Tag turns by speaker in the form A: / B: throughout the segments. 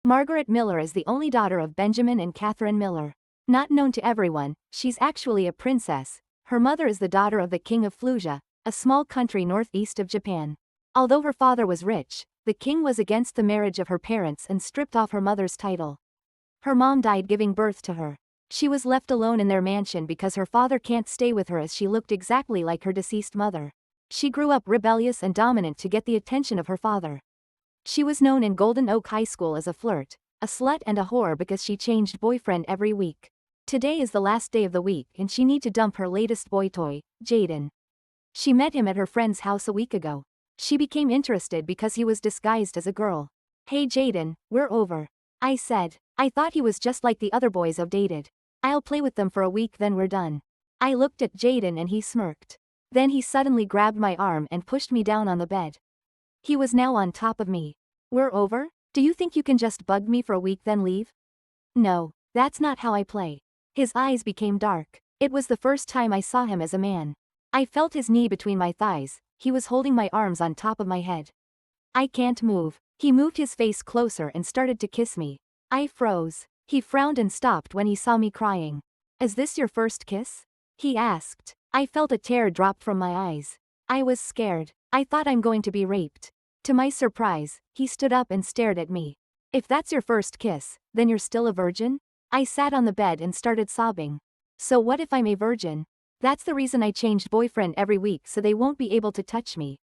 A: Margaret Miller is the only daughter of Benjamin and Catherine Miller. Not known to everyone, she's actually a princess. Her mother is the daughter of the king of Fluja, a small country northeast of Japan. Although her father was rich, the king was against the marriage of her parents and stripped off her mother's title. Her mom died giving birth to her. She was left alone in their mansion because her father can't stay with her as she looked exactly like her deceased mother. She grew up rebellious and dominant to get the attention of her father. She was known in Golden Oak High School as a flirt, a slut and a whore because she changed boyfriend every week. Today is the last day of the week and she need to dump her latest boy toy, Jayden. She met him at her friend's house a week ago. She became interested because he was disguised as a girl. "Hey Jayden, we're over," I said. "I thought he was just like the other boys I've dated. I'll play with them for a week then we're done." I looked at Jayden and he smirked. Then he suddenly grabbed my arm and pushed me down on the bed. He was now on top of me. "We're over? Do you think you can just bug me for a week then leave?" "No, that's not how I play." His eyes became dark. It was the first time I saw him as a man. I felt his knee between my thighs. He was holding my arms on top of my head. "I can't move." He moved his face closer and started to kiss me. I froze. He frowned and stopped when he saw me crying. "Is this your first kiss?" he asked. I felt a tear drop from my eyes. I was scared. I thought I'm going to be raped. To my surprise, he stood up and stared at me. "If that's your first kiss, then you're still a virgin?" I sat on the bed and started sobbing. "So what if I'm a virgin? That's the reason I changed boyfriend every week so they won't be able to touch me."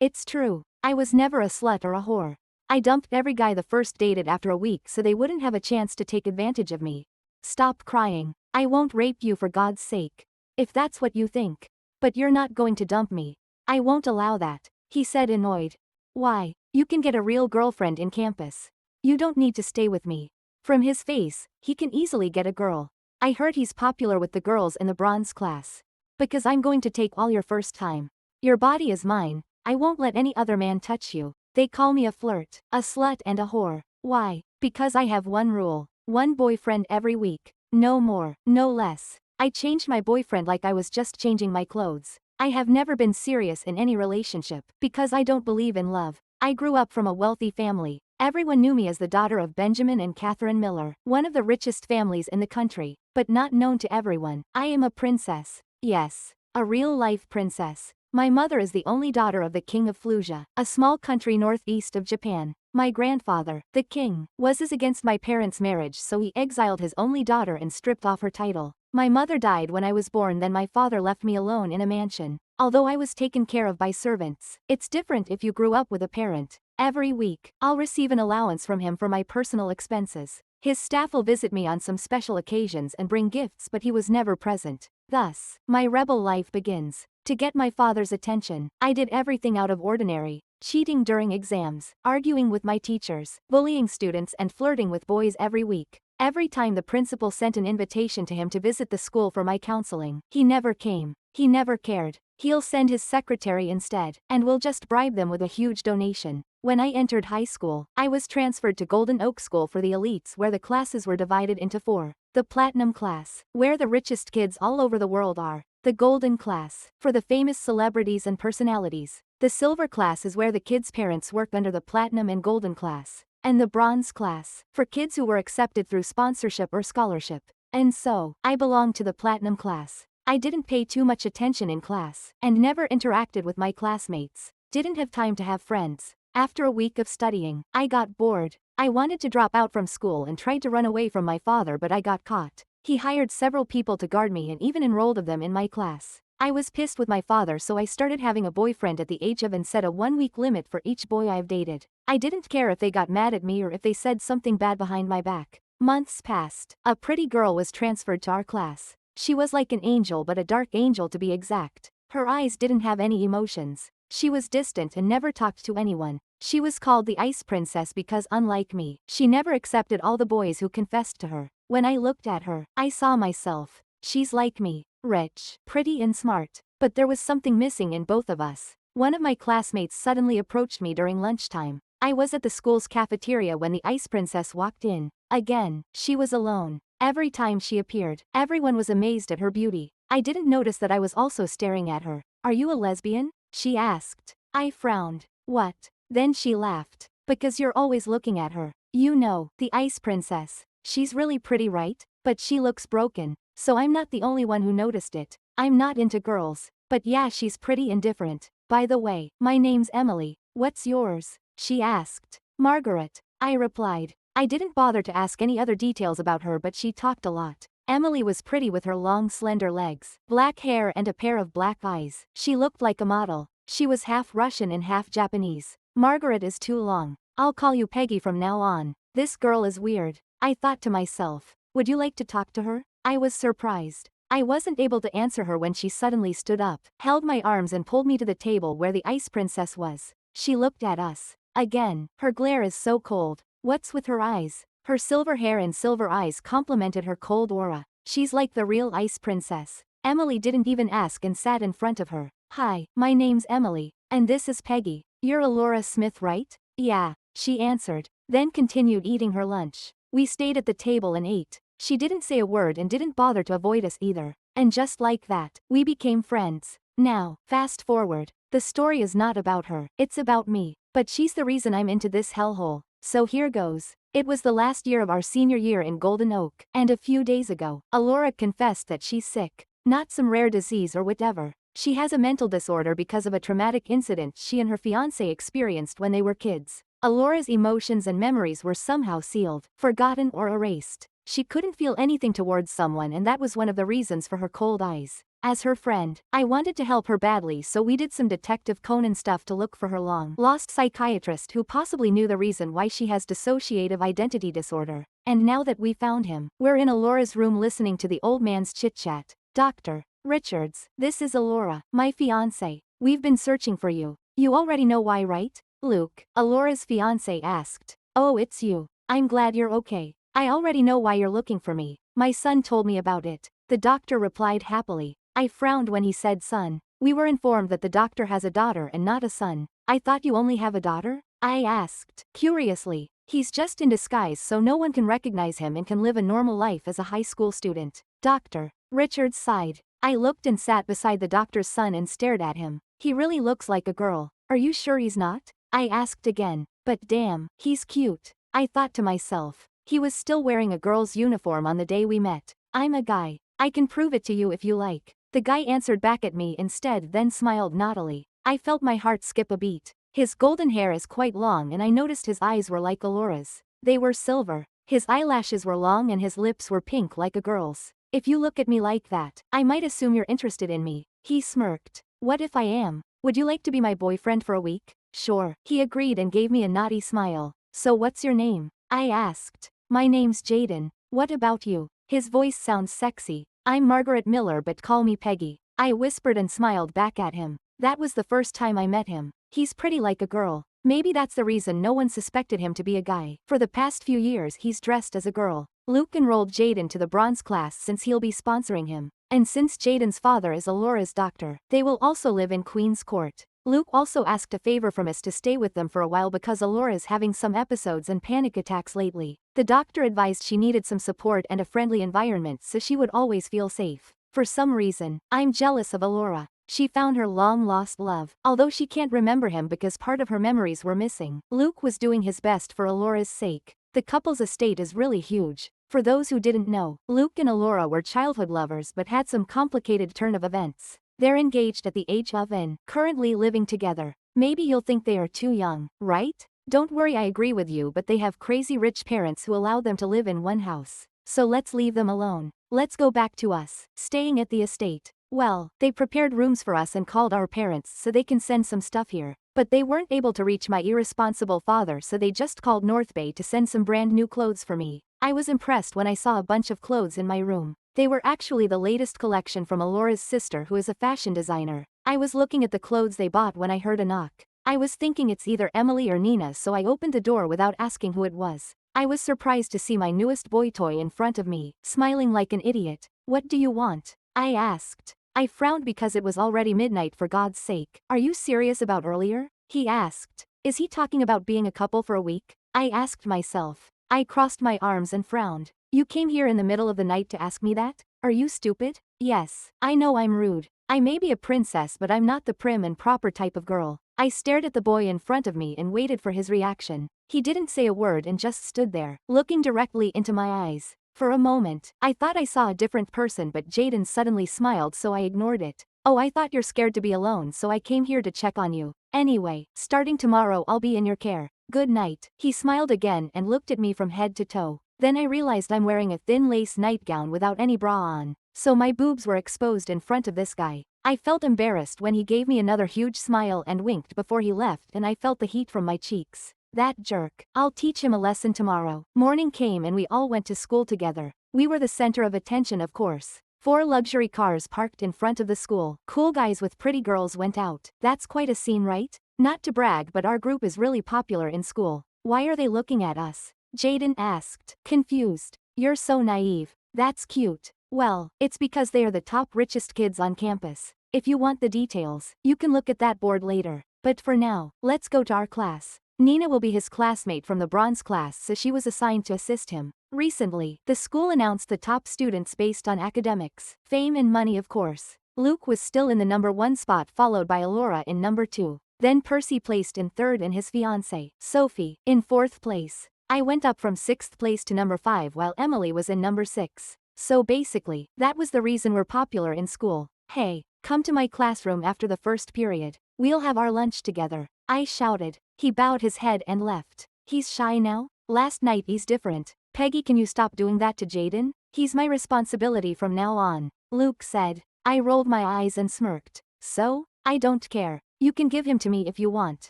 A: "It's true. I was never a slut or a whore. I dumped every guy the first dated after a week so they wouldn't have a chance to take advantage of me." "Stop crying. I won't rape you for God's sake. If that's what you think. But you're not going to dump me. I won't allow that," he said annoyed. "Why? You can get a real girlfriend in campus. You don't need to stay with me." From his face, he can easily get a girl. "I heard he's popular with the girls in the bronze class. Because I'm going to take all your first time. Your body is mine. I won't let any other man touch you. They call me a flirt, a slut and a whore. Why? Because I have one rule. One boyfriend every week. No more, no less. I changed my boyfriend like I was just changing my clothes. I have never been serious in any relationship because I don't believe in love. I grew up from a wealthy family. Everyone knew me as the daughter of Benjamin and Catherine Miller, one of the richest families in the country, but not known to everyone. I am a princess. Yes, a real-life princess. My mother is the only daughter of the king of Fluja, a small country northeast of Japan. My grandfather, the king, was against my parents' marriage so he exiled his only daughter and stripped off her title. My mother died when I was born then my father left me alone in a mansion. Although I was taken care of by servants, it's different if you grew up with a parent. Every week, I'll receive an allowance from him for my personal expenses. His staff will visit me on some special occasions and bring gifts but he was never present. Thus, my rebel life begins. To get my father's attention, I did everything out of ordinary. Cheating during exams, arguing with my teachers, bullying students and flirting with boys every week. Every time the principal sent an invitation to him to visit the school for my counseling, he never came. He never cared. He'll send his secretary instead, and will just bribe them with a huge donation. When I entered high school, I was transferred to Golden Oak School for the elites where the classes were divided into 4. The Platinum class, where the richest kids all over the world are. The Golden class, for the famous celebrities and personalities. The Silver class is where the kids' parents worked under the Platinum and Golden class. And the Bronze class, for kids who were accepted through sponsorship or scholarship. And so, I belonged to the Platinum class. I didn't pay too much attention in class, and never interacted with my classmates. Didn't have time to have friends. After a week of studying, I got bored. I wanted to drop out from school and tried to run away from my father but I got caught. He hired several people to guard me and even enrolled of them in my class. I was pissed with my father so I started having a boyfriend at the age of and set a 1-week limit for each boy I've dated. I didn't care if they got mad at me or if they said something bad behind my back. Months passed. A pretty girl was transferred to our class. She was like an angel but a dark angel to be exact. Her eyes didn't have any emotions. She was distant and never talked to anyone. She was called the Ice Princess because unlike me, she never accepted all the boys who confessed to her. When I looked at her, I saw myself. She's like me, rich, pretty and smart. But there was something missing in both of us. One of my classmates suddenly approached me during lunchtime. I was at the school's cafeteria when the Ice Princess walked in. Again, she was alone. Every time she appeared, everyone was amazed at her beauty. I didn't notice that I was also staring at her. "Are you a lesbian?" she asked. I frowned. "What?" Then she laughed. "Because you're always looking at her." You know, the ice princess. She's really pretty, right? But she looks broken, so I'm not the only one who noticed it. I'm not into girls, but yeah, she's pretty and different. By the way, my name's Emily. What's yours? She asked. Margaret. I replied. I didn't bother to ask any other details about her, but she talked a lot. Emily was pretty with her long slender legs, black hair and a pair of black eyes. She looked like a model. She was half Russian and half Japanese. Margaret is too long. I'll call you Peggy from now on. This girl is weird. I thought to myself. Would you like to talk to her? I was surprised. I wasn't able to answer her when she suddenly stood up, held my arms and pulled me to the table where the ice princess was. She looked at us. Again, her glare is so cold. What's with her eyes? Her silver hair and silver eyes complemented her cold aura. She's like the real ice princess. Emily didn't even ask and sat in front of her. Hi, my name's Emily, and this is Peggy. You're Alora Smith, right? Yeah, she answered, then continued eating her lunch. We stayed at the table and ate. She didn't say a word and didn't bother to avoid us either. And just like that, we became friends. Now, fast forward. The story is not about her, it's about me. But she's the reason I'm into this hellhole. So here goes. It was the last year of our senior year in Golden Oak, and a few days ago, Alora confessed that she's sick. Not some rare disease or whatever. She has a mental disorder because of a traumatic incident she and her fiancé experienced when they were kids. Alora's emotions and memories were somehow sealed, forgotten or erased. She couldn't feel anything towards someone, and that was one of the reasons for her cold eyes. As her friend, I wanted to help her badly, so we did some Detective Conan stuff to look for her long-lost psychiatrist who possibly knew the reason why she has dissociative identity disorder. And now that we found him, we're in Alora's room listening to the old man's chit-chat. Dr. Richards, this is Alora, my fiancé. We've been searching for you. You already know why, right? Luke, Alora's fiancé asked. Oh, it's you. I'm glad you're okay. I already know why you're looking for me. My son told me about it. The doctor replied happily. I frowned when he said son. We were informed that the doctor has a daughter and not a son. I thought you only have a daughter? I asked, curiously. He's just in disguise so no one can recognize him and can live a normal life as a high school student. Dr. Richards sighed. I looked and sat beside the doctor's son and stared at him. He really looks like a girl. Are you sure he's not? I asked again. But damn, he's cute. I thought to myself. He was still wearing a girl's uniform on the day we met. I'm a guy. I can prove it to you if you like. The guy answered back at me instead, then smiled naughtily. I felt my heart skip a beat. His golden hair is quite long and I noticed his eyes were like Alora's. They were silver. His eyelashes were long and his lips were pink like a girl's. If you look at me like that, I might assume you're interested in me. He smirked. What if I am? Would you like to be my boyfriend for a week? Sure. He agreed and gave me a naughty smile. So what's your name? I asked. My name's Jayden. What about you? His voice sounds sexy. I'm Margaret Miller, but call me Peggy. I whispered and smiled back at him. That was the first time I met him. He's pretty like a girl. Maybe that's the reason no one suspected him to be a guy. For the past few years he's dressed as a girl. Luke enrolled Jayden to the bronze class since he'll be sponsoring him. And since Jayden's father is Alora's doctor, they will also live in Queen's Court. Luke also asked a favor from us to stay with them for a while because Alora's having some episodes and panic attacks lately. The doctor advised she needed some support and a friendly environment so she would always feel safe. For some reason, I'm jealous of Alora. She found her long-lost love, although she can't remember him because part of her memories were missing. Luke was doing his best for Alora's sake. The couple's estate is really huge. For those who didn't know, Luke and Alora were childhood lovers but had some complicated turn of events. They're engaged at the age of and currently living together. Maybe you'll think they are too young, right? Don't worry, I agree with you, but they have crazy rich parents who allow them to live in one house. So let's leave them alone. Let's go back to us, staying at the estate. Well, they prepared rooms for us and called our parents so they can send some stuff here. But they weren't able to reach my irresponsible father, so they just called North Bay to send some brand new clothes for me. I was impressed when I saw a bunch of clothes in my room. They were actually the latest collection from Alora's sister, who is a fashion designer. I was looking at the clothes they bought when I heard a knock. I was thinking it's either Emily or Nina, so I opened the door without asking who it was. I was surprised to see my newest boy toy in front of me, smiling like an idiot. What do you want? I asked. I frowned because it was already midnight. For God's sake, are you serious about earlier? He asked. Is he talking about being a couple for a week? I asked myself. I crossed my arms and frowned. You came here in the middle of the night to ask me that? Are you stupid? Yes, I know I'm rude. I may be a princess, but I'm not the prim and proper type of girl. I stared at the boy in front of me and waited for his reaction. He didn't say a word and just stood there, looking directly into my eyes. For a moment, I thought I saw a different person, but Jayden suddenly smiled, so I ignored it. Oh, I thought you're scared to be alone, so I came here to check on you. Anyway, starting tomorrow I'll be in your care. Good night. He smiled again and looked at me from head to toe. Then I realized I'm wearing a thin lace nightgown without any bra on, so my boobs were exposed in front of this guy. I felt embarrassed when he gave me another huge smile and winked before he left, and I felt the heat from my cheeks. That jerk. I'll teach him a lesson tomorrow. Morning came and we all went to school together. We were the center of attention, of course. 4 luxury cars parked in front of the school. Cool guys with pretty girls went out. That's quite a scene, right? Not to brag, but our group is really popular in school. Why are they looking at us? Jayden asked, confused. You're so naive. That's cute. Well, it's because they are the top richest kids on campus. If you want the details, you can look at that board later. But for now, let's go to our class. Nina will be his classmate from the bronze class, so she was assigned to assist him. Recently, the school announced the top students based on academics, fame and money, of course. Luke was still in the number 1 spot, followed by Alora in number 2. Then Percy placed in 3rd and his fiancée, Sophie, in 4th place. I went up from 6th place to number 5 while Emily was in number 6. So basically, that was the reason we're popular in school. Hey, come to my classroom after the first period. We'll have our lunch together. I shouted. He bowed his head and left. He's shy now? Last night he's different. Peggy, can you stop doing that to Jayden? He's my responsibility from now on, Luke said. I rolled my eyes and smirked. So? I don't care. You can give him to me if you want.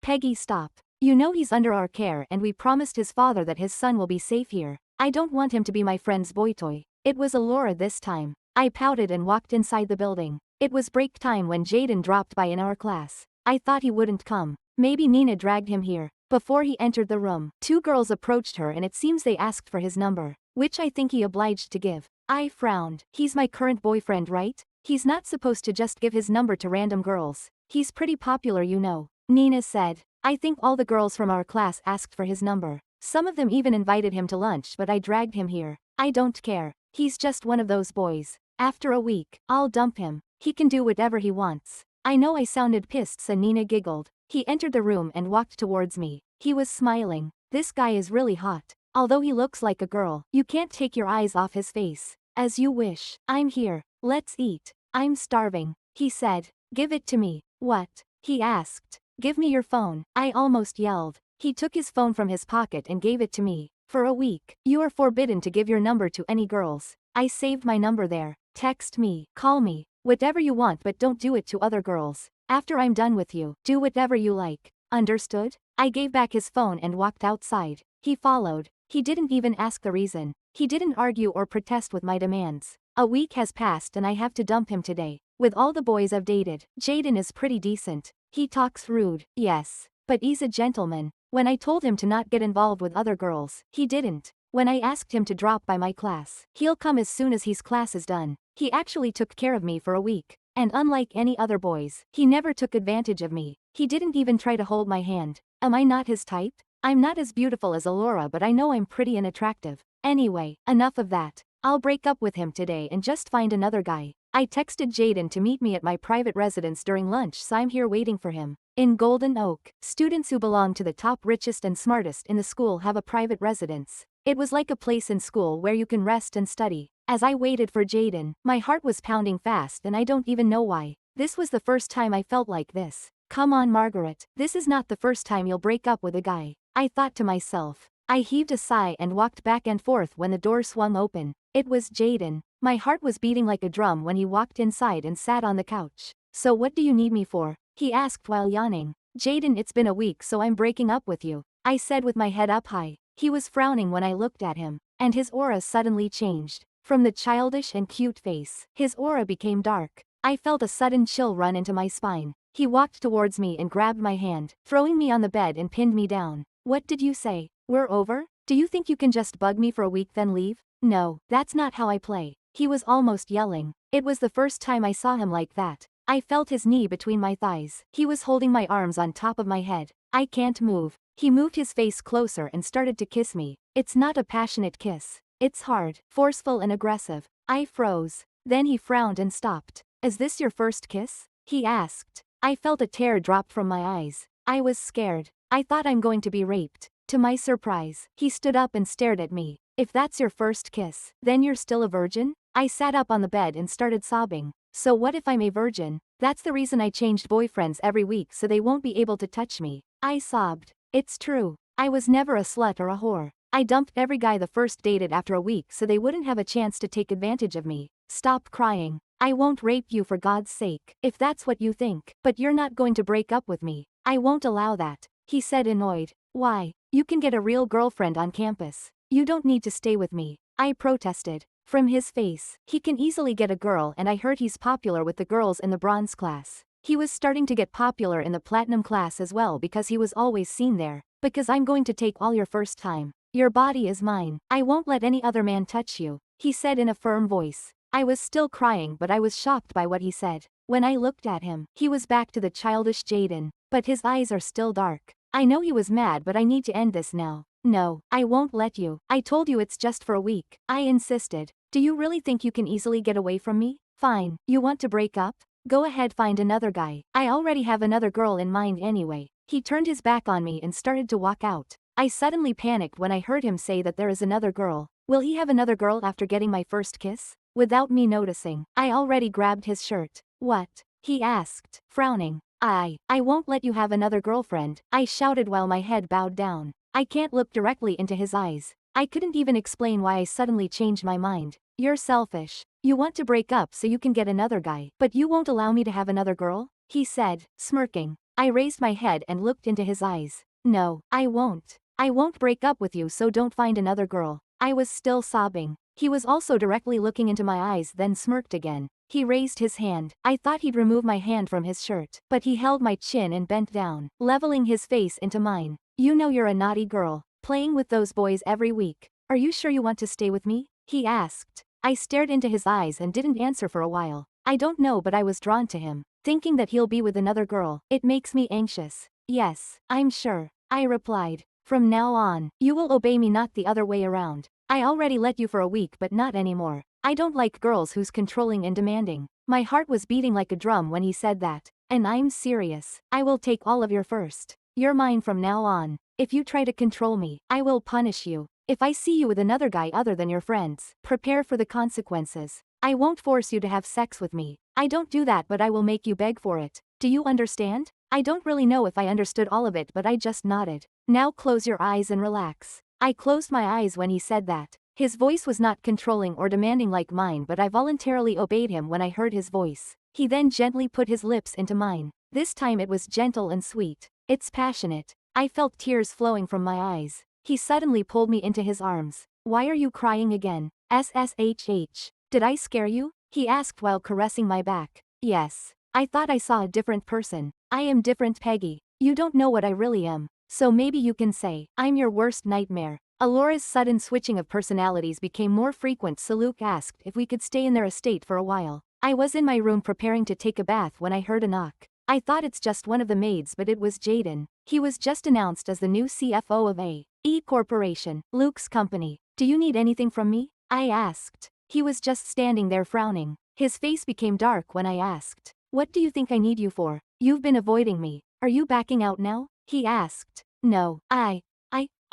A: Peggy, stop. You know he's under our care and we promised his father that his son will be safe here. I don't want him to be my friend's boy toy. It was Alora this time. I pouted and walked inside the building. It was break time when Jayden dropped by in our class. I thought he wouldn't come. Maybe Nina dragged him here. Before he entered the room, 2 girls approached her and it seems they asked for his number, which I think he obliged to give. I frowned. He's my current boyfriend, right? He's not supposed to just give his number to random girls. He's pretty popular, you know. Nina said. I think all the girls from our class asked for his number. Some of them even invited him to lunch, but I dragged him here. I don't care. He's just one of those boys. After a week, I'll dump him. He can do whatever he wants. I know I sounded pissed, so Nina giggled. He entered the room and walked towards me. He was smiling. This guy is really hot. Although he looks like a girl, you can't take your eyes off his face. As you wish. I'm here. Let's eat. I'm starving. He said. Give it to me. What? He asked. Give me your phone. I almost yelled. He took his phone from his pocket and gave it to me. For a week, you are forbidden to give your number to any girls. I saved my number there. Text me. Call me. Whatever you want, but don't do it to other girls. After I'm done with you, do whatever you like. Understood? I gave back his phone and walked outside. He followed. He didn't even ask the reason. He didn't argue or protest with my demands. A week has passed and I have to dump him today. With all the boys I've dated, Jayden is pretty decent. He talks rude, yes, but he's a gentleman. When I told him to not get involved with other girls, he didn't. When I asked him to drop by my class, he'll come as soon as his class is done. He actually took care of me for a week. And unlike any other boys, he never took advantage of me. He didn't even try to hold my hand. Am I not his type? I'm not as beautiful as Alora, but I know I'm pretty and attractive. Anyway, enough of that. I'll break up with him today and just find another guy. I texted Jayden to meet me at my private residence during lunch, so I'm here waiting for him. In Golden Oak, students who belong to the top, richest and smartest in the school have a private residence. It was like a place in school where you can rest and study. As I waited for Jayden, my heart was pounding fast and I don't even know why. This was the first time I felt like this. Come on, Margaret. This is not the first time you'll break up with a guy. I thought to myself. I heaved a sigh and walked back and forth when the door swung open. It was Jayden. My heart was beating like a drum when he walked inside and sat on the couch. So what do you need me for? He asked while yawning. Jayden, it's been a week, so I'm breaking up with you, I said with my head up high. He was frowning when I looked at him, and his aura suddenly changed. From the childish and cute face, his aura became dark. I felt a sudden chill run into my spine. He walked towards me and grabbed my hand, throwing me on the bed and pinned me down. What did you say? We're over? Do you think you can just bug me for a week then leave? No, that's not how I play. He was almost yelling. It was the first time I saw him like that. I felt his knee between my thighs. He was holding my arms on top of my head. I can't move. He moved his face closer and started to kiss me. It's not a passionate kiss. It's hard, forceful and aggressive. I froze. Then he frowned and stopped. Is this your first kiss? He asked. I felt a tear drop from my eyes. I was scared. I thought I'm going to be raped. To my surprise, he stood up and stared at me. If that's your first kiss, then you're still a virgin? I sat up on the bed and started sobbing. So what if I'm a virgin? That's the reason I changed boyfriends every week so they won't be able to touch me. I sobbed. It's true. I was never a slut or a whore. I dumped every guy the first dated after a week so they wouldn't have a chance to take advantage of me. Stop crying. I won't rape you for God's sake. If that's what you think. But you're not going to break up with me. I won't allow that. He said annoyed. Why? You can get a real girlfriend on campus. You don't need to stay with me. I protested. From his face, he can easily get a girl and I heard he's popular with the girls in the bronze class. He was starting to get popular in the platinum class as well because he was always seen there. Because I'm going to take all your first time. Your body is mine. I won't let any other man touch you, he said in a firm voice. I was still crying but I was shocked by what he said. When I looked at him, he was back to the childish Jayden, but his eyes are still dark. I know he was mad but I need to end this now. No, I won't let you. I told you it's just for a week. I insisted. Do you really think you can easily get away from me? Fine. You want to break up? Go ahead, find another guy. I already have another girl in mind anyway. He turned his back on me and started to walk out. I suddenly panicked when I heard him say that there is another girl. Will he have another girl after getting my first kiss? Without me noticing, I already grabbed his shirt. What? He asked, frowning. I won't let you have another girlfriend, I shouted while my head bowed down. I can't look directly into his eyes. I couldn't even explain why I suddenly changed my mind. You're selfish. You want to break up so you can get another guy, but you won't allow me to have another girl? He said, smirking. I raised my head and looked into his eyes. No, I won't. I won't break up with you so don't find another girl. I was still sobbing. He was also directly looking into my eyes then smirked again. He raised his hand. I thought he'd remove my hand from his shirt, but he held my chin and bent down, leveling his face into mine. You know you're a naughty girl, playing with those boys every week. Are you sure you want to stay with me? He asked. I stared into his eyes and didn't answer for a while. I don't know but I was drawn to him. Thinking that he'll be with another girl, it makes me anxious. Yes, I'm sure. I replied. From now on, you will obey me not the other way around. I already let you for a week but not anymore. I don't like girls who's controlling and demanding. My heart was beating like a drum when he said that. And I'm serious. I will take all of your first. You're mine from now on. If you try to control me, I will punish you. If I see you with another guy other than your friends, prepare for the consequences. I won't force you to have sex with me. I don't do that but I will make you beg for it. Do you understand? I don't really know if I understood all of it but I just nodded. Now close your eyes and relax. I closed my eyes when he said that. His voice was not controlling or demanding like mine but I voluntarily obeyed him when I heard his voice. He then gently put his lips into mine. This time it was gentle and sweet. It's passionate. I felt tears flowing from my eyes. He suddenly pulled me into his arms. Why are you crying again? SSHH. Did I scare you? He asked while caressing my back. Yes. I thought I saw a different person. I am different, Peggy. You don't know what I really am. So maybe you can say, I'm your worst nightmare. Alora's sudden switching of personalities became more frequent so Luke asked if we could stay in their estate for a while. I was in my room preparing to take a bath when I heard a knock. I thought it's just one of the maids but it was Jayden. He was just announced as the new CFO of A.E. Corporation, Luke's company. Do you need anything from me? I asked. He was just standing there frowning. His face became dark when I asked. What do you think I need you for? You've been avoiding me. Are you backing out now? He asked. No,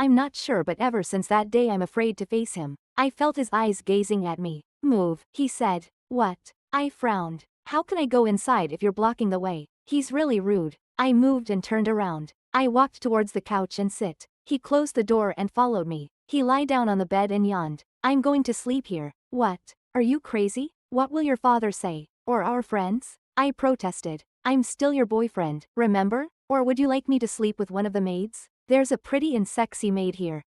A: I'm not sure but ever since that day I'm afraid to face him. I felt his eyes gazing at me. Move, he said. What? I frowned. How can I go inside if you're blocking the way? He's really rude. I moved and turned around. I walked towards the couch and sit. He closed the door and followed me. He lay down on the bed and yawned. I'm going to sleep here. What? Are you crazy? What will your father say? Or our friends? I protested. I'm still your boyfriend, remember? Or would you like me to sleep with one of the maids? There's a pretty and sexy maid here.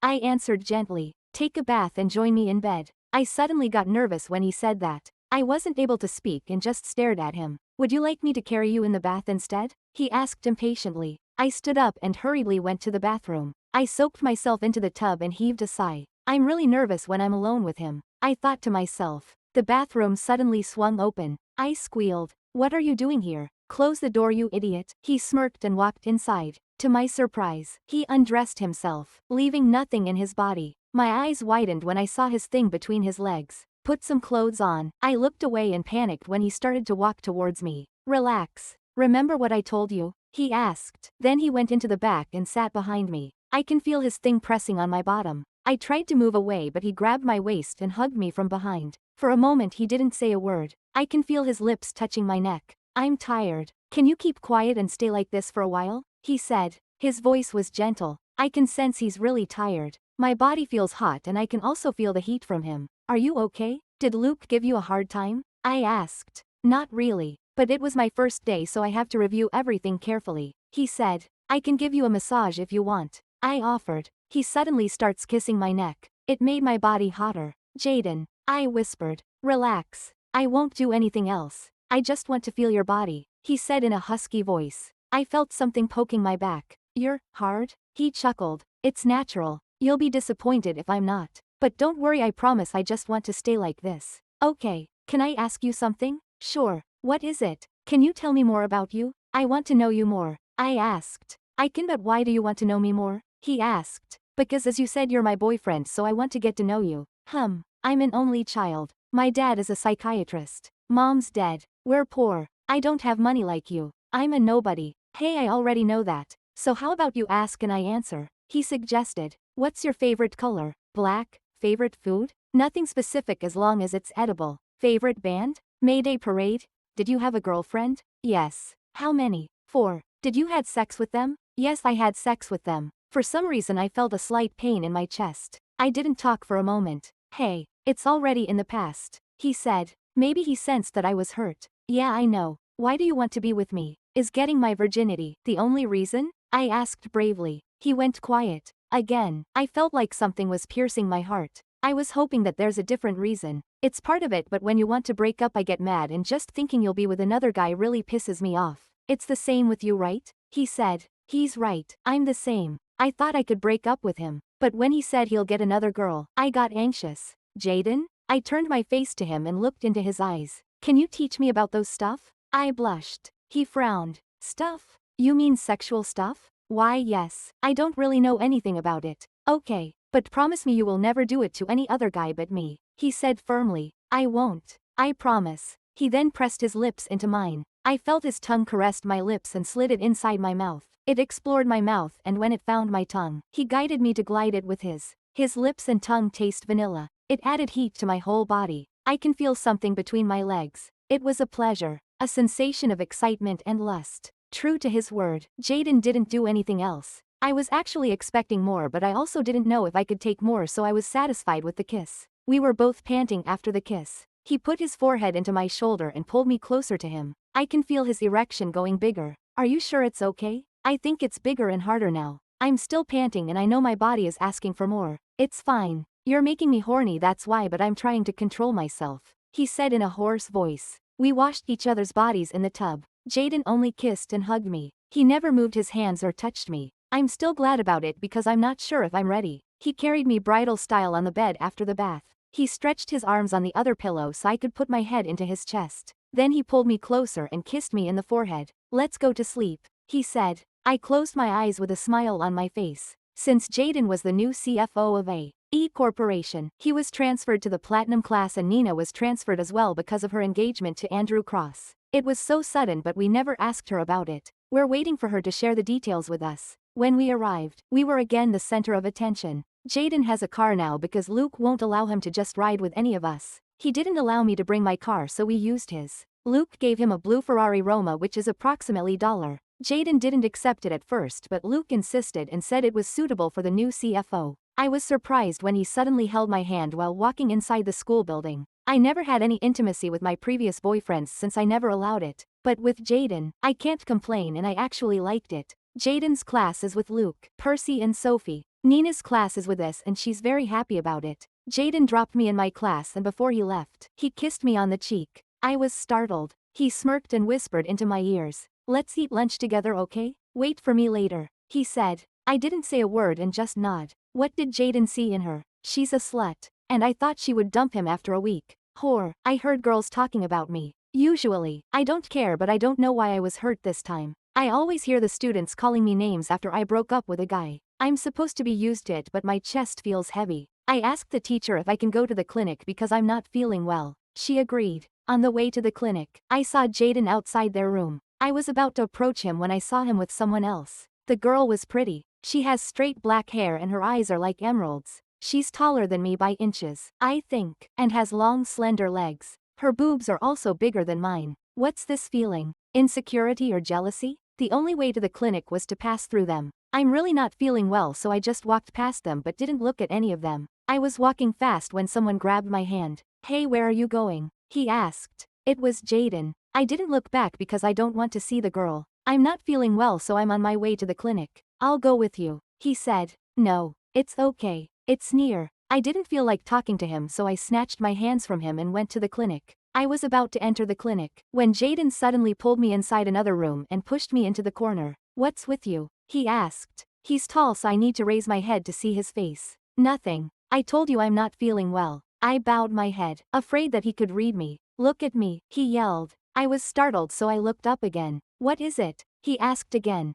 A: I answered gently. Take a bath and join me in bed. I suddenly got nervous when he said that. I wasn't able to speak and just stared at him. Would you like me to carry you in the bath instead? He asked impatiently. I stood up and hurriedly went to the bathroom. I soaked myself into the tub and heaved a sigh. I'm really nervous when I'm alone with him. I thought to myself. The bathroom suddenly swung open. I squealed. What are you doing here? Close the door, you idiot. He smirked and walked inside. To my surprise, he undressed himself, leaving nothing in his body. My eyes widened when I saw his thing between his legs. Put some clothes on. I looked away and panicked when he started to walk towards me. Relax. Remember what I told you? He asked. Then he went into the back and sat behind me. I can feel his thing pressing on my bottom. I tried to move away but he grabbed my waist and hugged me from behind. For a moment he didn't say a word. I can feel his lips touching my neck. I'm tired. Can you keep quiet and stay like this for a while? He said. His voice was gentle. I can sense he's really tired. My body feels hot and I can also feel the heat from him. Are you okay? Did Luke give you a hard time? I asked. Not really. But it was my first day so I have to review everything carefully. He said. I can give you a massage if you want. I offered. He suddenly starts kissing my neck. It made my body hotter. Jayden. I whispered. Relax. I won't do anything else. I just want to feel your body. He said in a husky voice. I felt something poking my back. You're hard? He chuckled. It's natural. You'll be disappointed if I'm not. But don't worry, I promise I just want to stay like this. Okay. Can I ask you something? Sure. What is it? Can you tell me more about you? I want to know you more. I asked. I can, but why do you want to know me more? He asked. Because as you said you're my boyfriend so I want to get to know you. I'm an only child. My dad is a psychiatrist. Mom's dead. We're poor. I don't have money like you. I'm a nobody. Hey, I already know that. So how about you ask and I answer? He suggested. What's your favorite color? Black. Favorite food? Nothing specific as long as it's edible. Favorite band? Mayday Parade? Did you have a girlfriend? Yes. How many? 4. Did you had sex with them? Yes, I had sex with them. For some reason I felt a slight pain in my chest. I didn't talk for a moment. Hey, it's already in the past. He said. Maybe he sensed that I was hurt. Yeah, I know. Why do you want to be with me? Is getting my virginity the only reason? I asked bravely. He went quiet. Again, I felt like something was piercing my heart. I was hoping that there's a different reason. It's part of it, but when you want to break up I get mad and just thinking you'll be with another guy really pisses me off. It's the same with you, right? He said. He's right. I'm the same. I thought I could break up with him. But when he said he'll get another girl, I got anxious. Jayden? I turned my face to him and looked into his eyes. Can you teach me about those stuff? I blushed. He frowned. Stuff? You mean sexual stuff? Why, yes. I don't really know anything about it. Okay. But promise me you will never do it to any other guy but me. He said firmly. I won't. I promise. He then pressed his lips into mine. I felt his tongue caressed my lips and slid it inside my mouth. It explored my mouth and when it found my tongue, he guided me to glide it with his. His lips and tongue taste vanilla. It added heat to my whole body. I can feel something between my legs. It was a pleasure. A sensation of excitement and lust. True to his word, Jayden didn't do anything else. I was actually expecting more but I also didn't know if I could take more so I was satisfied with the kiss. We were both panting after the kiss. He put his forehead into my shoulder and pulled me closer to him. I can feel his erection going bigger. Are you sure it's okay? I think it's bigger and harder now. I'm still panting and I know my body is asking for more. It's fine. You're making me horny, that's why, but I'm trying to control myself. He said in a hoarse voice. We washed each other's bodies in the tub. Jayden only kissed and hugged me. He never moved his hands or touched me. I'm still glad about it because I'm not sure if I'm ready. He carried me bridal style on the bed after the bath. He stretched his arms on the other pillow so I could put my head into his chest. Then he pulled me closer and kissed me in the forehead. Let's go to sleep, he said. I closed my eyes with a smile on my face. Since Jayden was the new CFO of A.E. Corporation, he was transferred to the Platinum class and Nina was transferred as well because of her engagement to Andrew Cross. It was so sudden but we never asked her about it. We're waiting for her to share the details with us. When we arrived, we were again the center of attention. Jayden has a car now because Luke won't allow him to just ride with any of us. He didn't allow me to bring my car so we used his. Luke gave him a blue Ferrari Roma which is approximately $. Jayden didn't accept it at first but Luke insisted and said it was suitable for the new CFO. I was surprised when he suddenly held my hand while walking inside the school building. I never had any intimacy with my previous boyfriends since I never allowed it. But with Jayden, I can't complain and I actually liked it. Jayden's class is with Luke, Percy and Sophie. Nina's class is with us and she's very happy about it. Jayden dropped me in my class and before he left, he kissed me on the cheek. I was startled. He smirked and whispered into my ears. Let's eat lunch together, okay? Wait for me later, he said. I didn't say a word and just nod. What did Jayden see in her? She's a slut. And I thought she would dump him after a week. Whore. I heard girls talking about me. Usually, I don't care but I don't know why I was hurt this time. I always hear the students calling me names after I broke up with a guy. I'm supposed to be used to it but my chest feels heavy. I asked the teacher if I can go to the clinic because I'm not feeling well. She agreed. On the way to the clinic, I saw Jayden outside their room. I was about to approach him when I saw him with someone else. The girl was pretty. She has straight black hair and her eyes are like emeralds. She's taller than me by inches, I think, and has long slender legs. Her boobs are also bigger than mine. What's this feeling? Insecurity or jealousy? The only way to the clinic was to pass through them. I'm really not feeling well, so I just walked past them but didn't look at any of them. I was walking fast when someone grabbed my hand. Hey, where are you going? He asked. It was Jayden. I didn't look back because I don't want to see the girl. I'm not feeling well, so I'm on my way to the clinic. I'll go with you, he said. No, it's okay. It's near. I didn't feel like talking to him, so I snatched my hands from him and went to the clinic. I was about to enter the clinic when Jayden suddenly pulled me inside another room and pushed me into the corner. What's with you? He asked. He's tall, so I need to raise my head to see his face. Nothing. I told you I'm not feeling well. I bowed my head, afraid that he could read me. Look at me, he yelled. I was startled, so I looked up again. What is it? He asked again.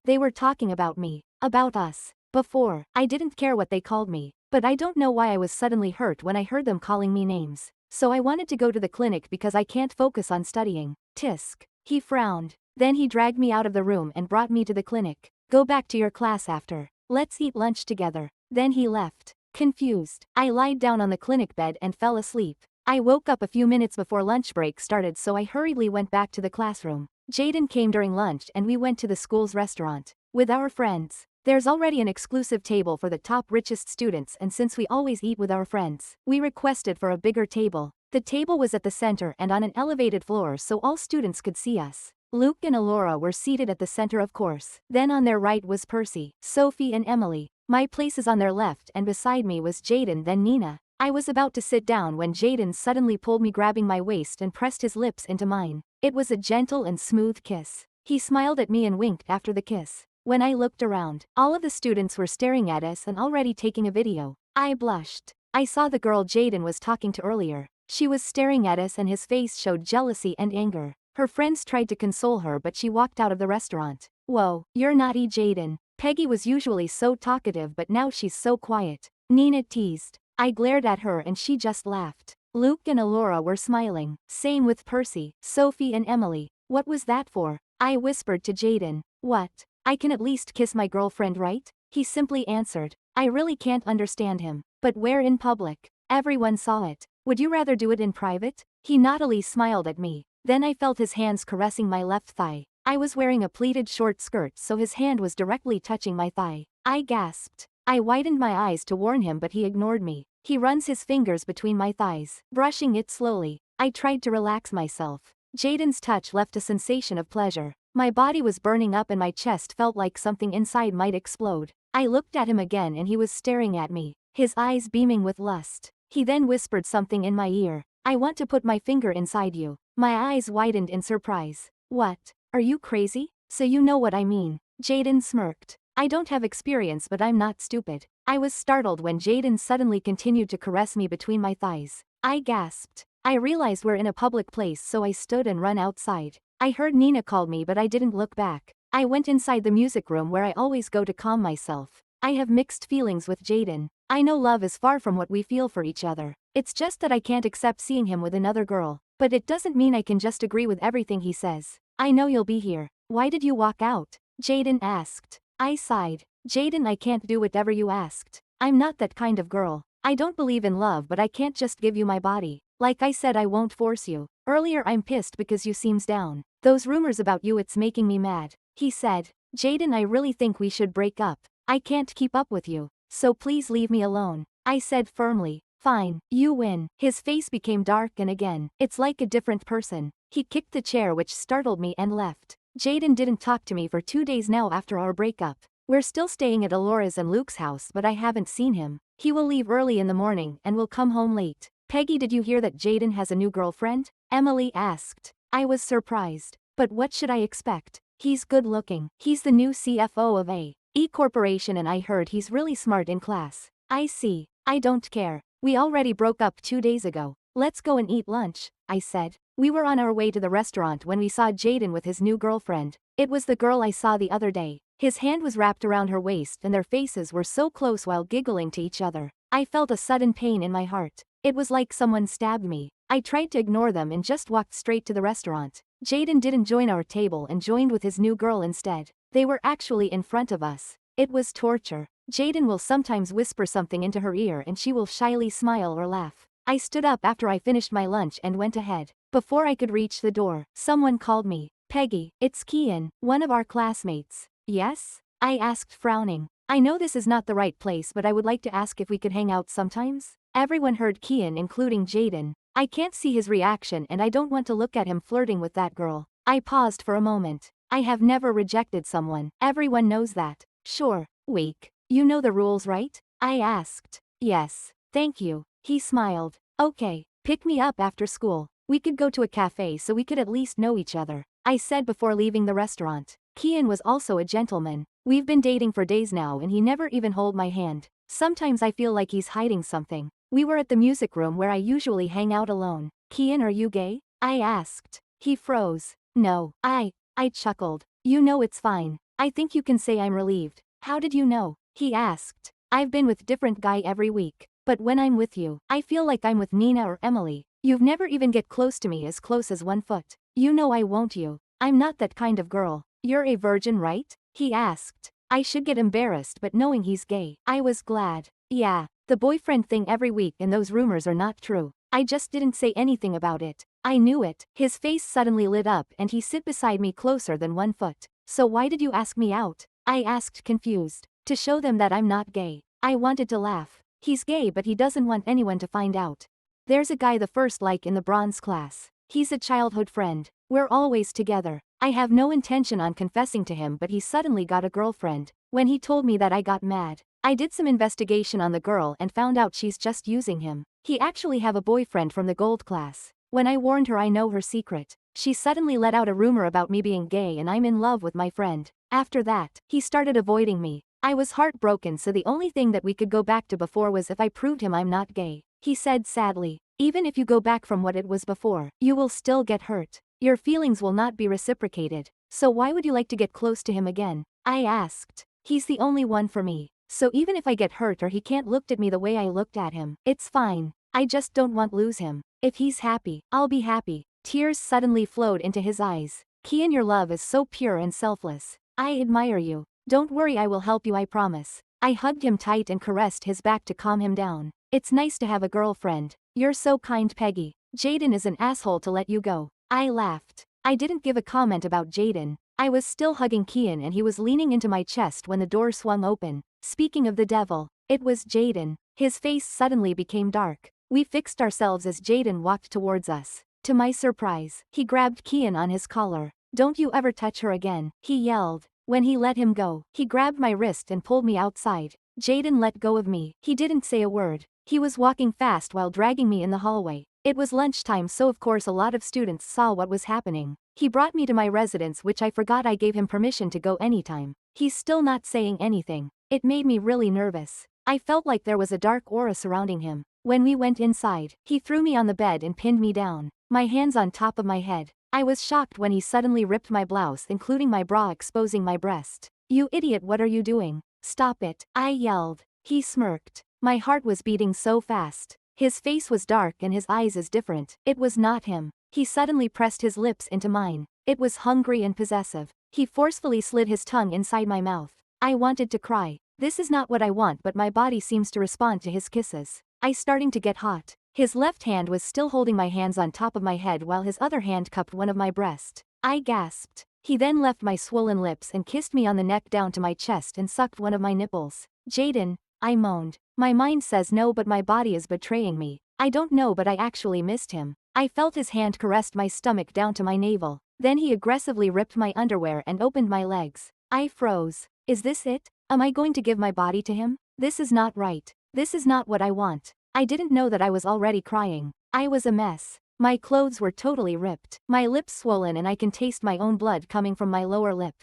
A: They were talking about me. About us. Before, I didn't care what they called me, but I don't know why I was suddenly hurt when I heard them calling me names. So I wanted to go to the clinic because I can't focus on studying. Tisk. He frowned. Then he dragged me out of the room and brought me to the clinic. Go back to your class after. Let's eat lunch together. Then he left. Confused, I lied down on the clinic bed and fell asleep. I woke up a few minutes before lunch break started, so I hurriedly went back to the classroom. Jayden came during lunch and we went to the school's restaurant with our friends. There's already an exclusive table for the top richest students, and since we always eat with our friends, we requested for a bigger table. The table was at the center and on an elevated floor so all students could see us. Luke and Alora were seated at the center, of course. Then on their right was Percy, Sophie and Emily. My place is on their left, and beside me was Jayden, then Nina. I was about to sit down when Jayden suddenly pulled me, grabbing my waist and pressed his lips into mine. It was a gentle and smooth kiss. He smiled at me and winked after the kiss. When I looked around, all of the students were staring at us and already taking a video. I blushed. I saw the girl Jayden was talking to earlier. She was staring at us and his face showed jealousy and anger. Her friends tried to console her, but she walked out of the restaurant. Whoa, you're naughty, Jayden. Peggy was usually so talkative, but now she's so quiet. Nina teased. I glared at her and she just laughed. Luke and Alora were smiling. Same with Percy, Sophie and Emily. What was that for? I whispered to Jayden. What? I can at least kiss my girlfriend, right? He simply answered. I really can't understand him. But where in public? Everyone saw it. Would you rather do it in private? He naughtily smiled at me. Then I felt his hands caressing my left thigh. I was wearing a pleated short skirt, so his hand was directly touching my thigh. I gasped. I widened my eyes to warn him, but he ignored me. He runs his fingers between my thighs, brushing it slowly. I tried to relax myself. Jayden's touch left a sensation of pleasure. My body was burning up and my chest felt like something inside might explode. I looked at him again and he was staring at me, his eyes beaming with lust. He then whispered something in my ear. I want to put my finger inside you. My eyes widened in surprise. What? Are you crazy? So you know what I mean. Jayden smirked. I don't have experience, but I'm not stupid. I was startled when Jayden suddenly continued to caress me between my thighs. I gasped. I realized we're in a public place, so I stood and ran outside. I heard Nina call me, but I didn't look back. I went inside the music room where I always go to calm myself. I have mixed feelings with Jayden. I know love is far from what we feel for each other. It's just that I can't accept seeing him with another girl. But it doesn't mean I can just agree with everything he says. I know you'll be here. Why did you walk out? Jayden asked. I sighed. Jayden, I can't do whatever you asked. I'm not that kind of girl. I don't believe in love, but I can't just give you my body. Like I said, I won't force you. Earlier I'm pissed because you seems down. Those rumors about you, it's making me mad. He said. Jayden, I really think we should break up. I can't keep up with you. So please leave me alone. I said firmly. Fine, you win. His face became dark and again, it's like a different person. He kicked the chair, which startled me, and left. Jayden didn't talk to me for 2 days now after our breakup. We're still staying at Alora's and Luke's house, but I haven't seen him. He will leave early in the morning and will come home late. Peggy, did you hear that Jayden has a new girlfriend? Emily asked. I was surprised. But what should I expect? He's good looking. He's the new CFO of A.E. Corporation, and I heard he's really smart in class. I see. I don't care. We already broke up 2 days ago. Let's go and eat lunch, I said. We were on our way to the restaurant when we saw Jayden with his new girlfriend. It was the girl I saw the other day. His hand was wrapped around her waist and their faces were so close while giggling to each other. I felt a sudden pain in my heart. It was like someone stabbed me. I tried to ignore them and just walked straight to the restaurant. Jayden didn't join our table and joined with his new girl instead. They were actually in front of us. It was torture. Jayden will sometimes whisper something into her ear and she will shyly smile or laugh. I stood up after I finished my lunch and went ahead. Before I could reach the door, someone called me. Peggy, it's Kian, one of our classmates. Yes? I asked, frowning. I know this is not the right place, but I would like to ask if we could hang out sometimes. Everyone heard Kian, including Jayden. I can't see his reaction and I don't want to look at him flirting with that girl. I paused for a moment. I have never rejected someone. Everyone knows that. Sure. Weak. You know the rules, right? I asked. Yes. Thank you. He smiled. Okay. Pick me up after school. We could go to a cafe so we could at least know each other, I said before leaving the restaurant. Kian was also a gentleman. We've been dating for days now and he never even hold my hand. Sometimes I feel like he's hiding something. We were at the music room where I usually hang out alone. Kian, are you gay? I asked. He froze. No. I chuckled. You know it's fine. I think you can say I'm relieved. How did you know? He asked. I've been with different guy every week. But when I'm with you, I feel like I'm with Nina or Emily. You've never even get close to me as close as 1 foot. You know I won't you. I'm not that kind of girl. You're a virgin, right? He asked. I should get embarrassed, but knowing he's gay, I was glad. Yeah, the boyfriend thing every week and those rumors are not true. I just didn't say anything about it. I knew it. His face suddenly lit up and he sit beside me closer than 1 foot. So why did you ask me out? I asked, confused. To show them that I'm not gay. I wanted to laugh. He's gay but he doesn't want anyone to find out. There's a guy the first like in the bronze class. He's a childhood friend. We're always together. I have no intention on confessing to him, but he suddenly got a girlfriend. When he told me that, I got mad. I did some investigation on the girl and found out she's just using him. He actually have a boyfriend from the gold class. When I warned her I know her secret, she suddenly let out a rumor about me being gay and I'm in love with my friend. After that, he started avoiding me. I was heartbroken, so the only thing that we could go back to before was if I proved him I'm not gay. He said sadly, even if you go back from what it was before, you will still get hurt. Your feelings will not be reciprocated. So why would you like to get close to him again? I asked. He's the only one for me. So even if I get hurt or he can't look at me the way I looked at him, it's fine. I just don't want to lose him. If he's happy, I'll be happy. Tears suddenly flowed into his eyes. Kian, your love is so pure and selfless. I admire you. Don't worry, I will help you, I promise. I hugged him tight and caressed his back to calm him down. It's nice to have a girlfriend. You're so kind, Peggy. Jayden is an asshole to let you go. I laughed. I didn't give a comment about Jayden. I was still hugging Kian and he was leaning into my chest when the door swung open. Speaking of the devil, it was Jayden. His face suddenly became dark. We fixed ourselves as Jayden walked towards us. To my surprise, he grabbed Kian on his collar. Don't you ever touch her again, he yelled. When he let him go, he grabbed my wrist and pulled me outside. Jayden let go of me. He didn't say a word. He was walking fast while dragging me in the hallway. It was lunchtime, so of course a lot of students saw what was happening. He brought me to my residence, which I forgot I gave him permission to go anytime. He's still not saying anything. It made me really nervous. I felt like there was a dark aura surrounding him. When we went inside, he threw me on the bed and pinned me down, my hands on top of my head. I was shocked when he suddenly ripped my blouse, including my bra, exposing my breast. You idiot, what are you doing? Stop it, I yelled. He smirked. My heart was beating so fast. His face was dark and his eyes as different. It was not him. He suddenly pressed his lips into mine. It was hungry and possessive. He forcefully slid his tongue inside my mouth. I wanted to cry. This is not what I want, but my body seems to respond to his kisses. I starting to get hot. His left hand was still holding my hands on top of my head while his other hand cupped one of my breasts. I gasped. He then left my swollen lips and kissed me on the neck down to my chest and sucked one of my nipples. Jayden, I moaned. My mind says no, but my body is betraying me. I don't know, but I actually missed him. I felt his hand caressed my stomach down to my navel. Then he aggressively ripped my underwear and opened my legs. I froze. Is this it? Am I going to give my body to him? This is not right. This is not what I want. I didn't know that I was already crying. I was a mess. My clothes were totally ripped. My lips swollen and I can taste my own blood coming from my lower lip.